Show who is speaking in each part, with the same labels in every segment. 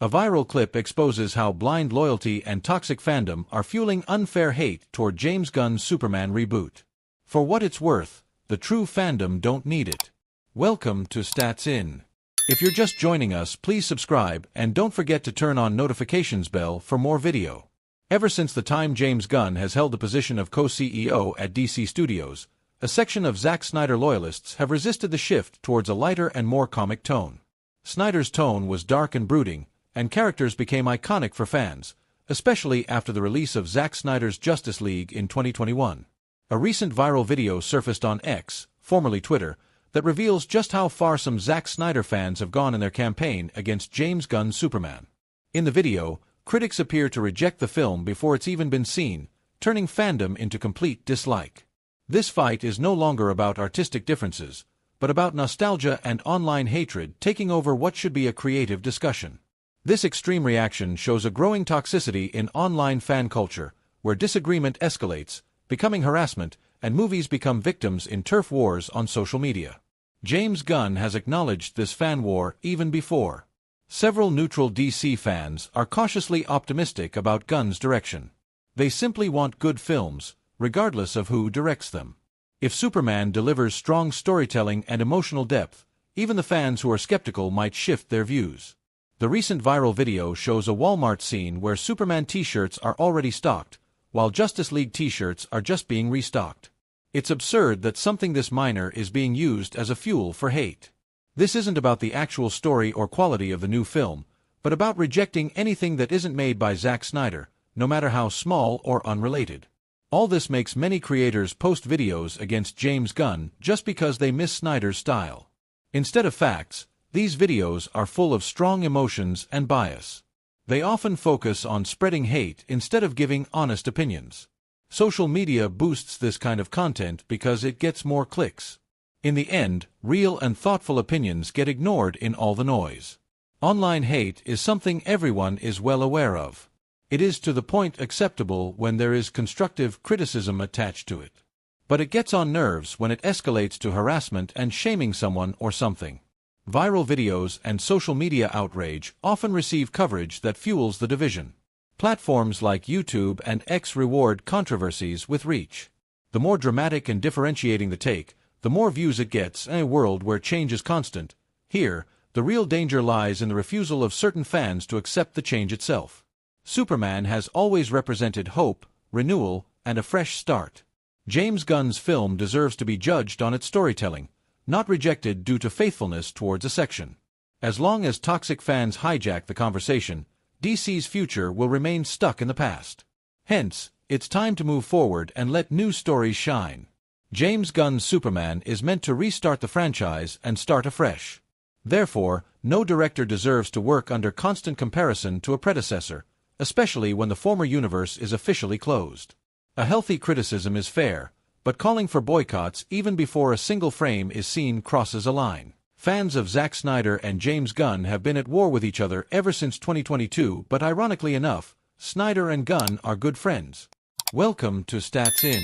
Speaker 1: A viral clip exposes how blind loyalty and toxic fandom are fueling unfair hate toward James Gunn's Superman reboot. For what it's worth, the true fandom don't need it. Welcome to Stats In. If you're just joining us, please subscribe and don't forget to turn on notifications bell for more video. Ever since the time James Gunn has held the position of co-CEO at DC Studios, a section of Zack Snyder loyalists have resisted the shift towards a lighter and more comic tone. Snyder's tone was dark and brooding, and characters became iconic for fans, especially after the release of Zack Snyder's Justice League in 2021. A recent viral video surfaced on X, formerly Twitter, that reveals just how far some Zack Snyder fans have gone in their campaign against James Gunn's Superman. In the video, critics appear to reject the film before it's even been seen, turning fandom into complete dislike. This fight is no longer about artistic differences, but about nostalgia and online hatred taking over what should be a creative discussion. This extreme reaction shows a growing toxicity in online fan culture, where disagreement escalates, becoming harassment, and movies become victims in turf wars on social media. James Gunn has acknowledged this fan war even before. Several neutral DC fans are cautiously optimistic about Gunn's direction. They simply want good films, regardless of who directs them. If Superman delivers strong storytelling and emotional depth, even the fans who are skeptical might shift their views. The recent viral video shows a Walmart scene where Superman t-shirts are already stocked, while Justice League t-shirts are just being restocked. It's absurd that something this minor is being used as a fuel for hate. This isn't about the actual story or quality of the new film, but about rejecting anything that isn't made by Zack Snyder, no matter how small or unrelated. All this makes many creators post videos against James Gunn just because they miss Snyder's style. Instead of facts, these videos are full of strong emotions and bias. They often focus on spreading hate instead of giving honest opinions. Social media boosts this kind of content because it gets more clicks. In the end, real and thoughtful opinions get ignored in all the noise. Online hate is something everyone is well aware of. It is to the point acceptable when there is constructive criticism attached to it. But it gets on nerves when it escalates to harassment and shaming someone or something. Viral videos and social media outrage often receive coverage that fuels the division. Platforms like YouTube and X reward controversies with reach. The more dramatic and differentiating the take, the more views it gets. In a world where change is constant, here, the real danger lies in the refusal of certain fans to accept the change itself. Superman has always represented hope, renewal, and a fresh start. James Gunn's film deserves to be judged on its storytelling, not rejected due to faithfulness towards a section. As long as toxic fans hijack the conversation, DC's future will remain stuck in the past. Hence, it's time to move forward and let new stories shine. James Gunn's Superman is meant to restart the franchise and start afresh. Therefore, no director deserves to work under constant comparison to a predecessor, especially when the former universe is officially closed. A healthy criticism is fair, but calling for boycotts even before a single frame is seen crosses a line. Fans of Zack Snyder and James Gunn have been at war with each other ever since 2022, but ironically enough, Snyder and Gunn are good friends. Welcome to Stats In.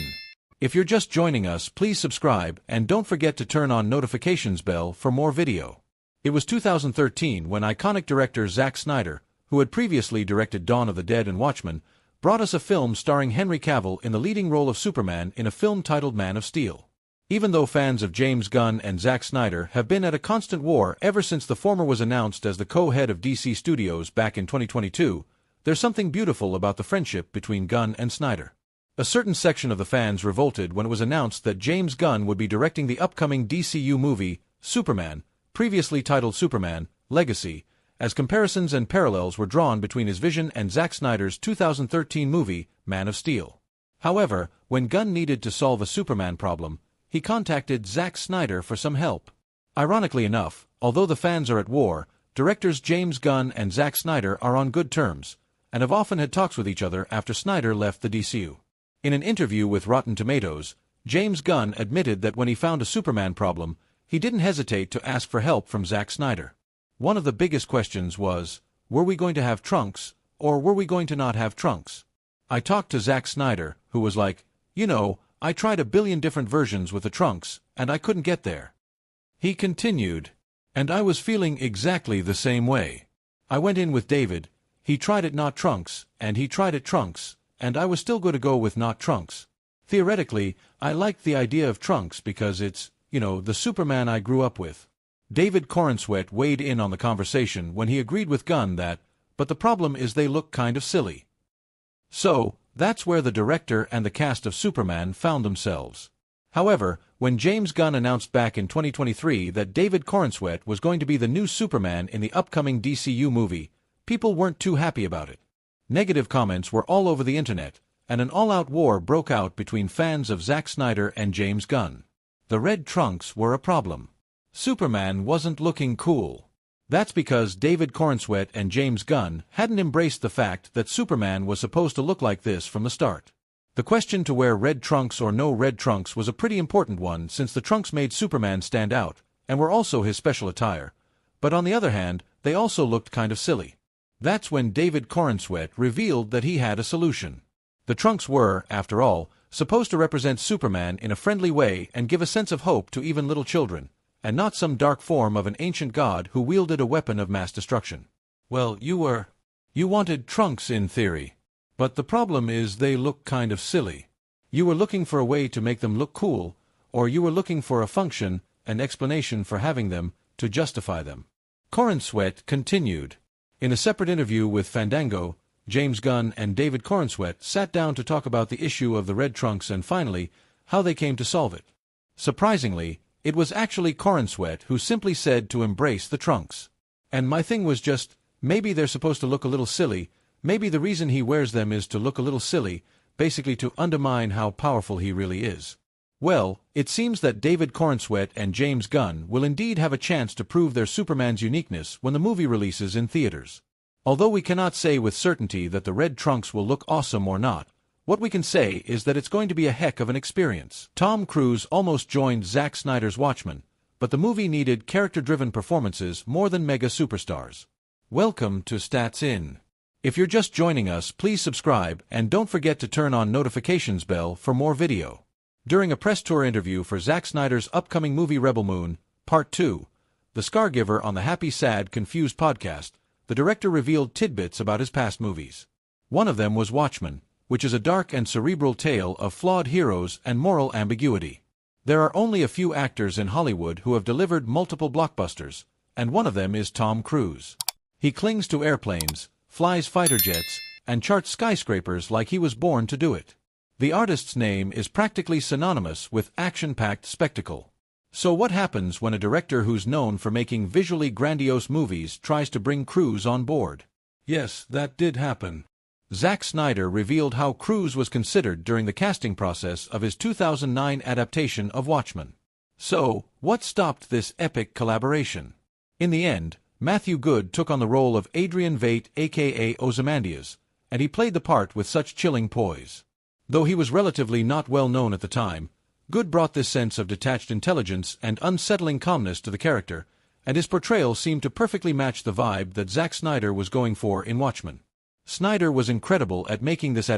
Speaker 1: If you're just joining us, please subscribe and don't forget to turn on notifications bell for more video. It was 2013 when iconic director Zack Snyder, who had previously directed Dawn of the Dead and Watchmen, brought us a film starring Henry Cavill in the leading role of Superman in a film titled Man of Steel. Even though fans of James Gunn and Zack Snyder have been at a constant war ever since the former was announced as the co-head of DC Studios back in 2022, there's something beautiful about the friendship between Gunn and Snyder. A certain section of the fans revolted when it was announced that James Gunn would be directing the upcoming DCU movie, Superman, previously titled Superman, Legacy, as comparisons and parallels were drawn between his vision and Zack Snyder's 2013 movie, Man of Steel. However, when Gunn needed to solve a Superman problem, he contacted Zack Snyder for some help. Ironically enough, although the fans are at war, directors James Gunn and Zack Snyder are on good terms, and have often had talks with each other after Snyder left the DCU. In an interview with Rotten Tomatoes, James Gunn admitted that when he found a Superman problem, he didn't hesitate to ask for help from Zack Snyder. One of the biggest questions was, were we going to have trunks, or were we going to not have trunks? I talked to Zack Snyder, who was like, I tried a billion different versions with the trunks, and I couldn't get there. He continued, and I was feeling exactly the same way. I went in with David, he tried it not Trunks, and he tried it Trunks, and I was still going to go with not Trunks. Theoretically, I liked the idea of Trunks because it's, the Superman I grew up with. David Corenswet weighed in on the conversation when he agreed with Gunn that, but the problem is they look kind of silly. So, that's where the director and the cast of Superman found themselves. However, when James Gunn announced back in 2023 that David Corenswet was going to be the new Superman in the upcoming DCU movie, people weren't too happy about it. Negative comments were all over the internet, and an all-out war broke out between fans of Zack Snyder and James Gunn. The red trunks were a problem. Superman wasn't looking cool. That's because David Corenswet and James Gunn hadn't embraced the fact that Superman was supposed to look like this from the start. The question to wear red trunks or no red trunks was a pretty important one since the trunks made Superman stand out, and were also his special attire. But on the other hand, they also looked kind of silly. That's when David Corenswet revealed that he had a solution. The trunks were, after all, supposed to represent Superman in a friendly way and give a sense of hope to even little children, and not some dark form of an ancient god who wielded a weapon of mass destruction. Well, you wanted trunks in theory. But the problem is they look kind of silly. You were looking for a way to make them look cool, or you were looking for a function, an explanation for having them, to justify them. Corenswet continued. In a separate interview with Fandango, James Gunn and David Corenswet sat down to talk about the issue of the red trunks and finally, how they came to solve it. Surprisingly, it was actually Corenswet who simply said to embrace the trunks. And my thing was just, maybe they're supposed to look a little silly, maybe the reason he wears them is to look a little silly, basically to undermine how powerful he really is. Well, it seems that David Corenswet and James Gunn will indeed have a chance to prove their Superman's uniqueness when the movie releases in theaters. Although we cannot say with certainty that the red trunks will look awesome or not, what we can say is that it's going to be a heck of an experience. Tom Cruise almost joined Zack Snyder's Watchmen, but the movie needed character-driven performances more than mega superstars. Welcome to Stats In. If you're just joining us, please subscribe and don't forget to turn on notifications bell for more video. During a press tour interview for Zack Snyder's upcoming movie Rebel Moon, Part 2, The Scargiver on the Happy Sad Confused podcast, the director revealed tidbits about his past movies. One of them was Watchmen, which is a dark and cerebral tale of flawed heroes and moral ambiguity. There are only a few actors in Hollywood who have delivered multiple blockbusters, and one of them is Tom Cruise. He clings to airplanes, flies fighter jets, and charts skyscrapers like he was born to do it. The artist's name is practically synonymous with action-packed spectacle. So what happens when a director who's known for making visually grandiose movies tries to bring Cruise on board? Yes, that did happen. Zack Snyder revealed how Cruise was considered during the casting process of his 2009 adaptation of Watchmen. So, what stopped this epic collaboration? In the end, Matthew Good took on the role of Adrian Veidt aka Ozymandias, and he played the part with such chilling poise. Though he was relatively not well known at the time, Good brought this sense of detached intelligence and unsettling calmness to the character, and his portrayal seemed to perfectly match the vibe that Zack Snyder was going for in Watchmen. Snyder was incredible at making this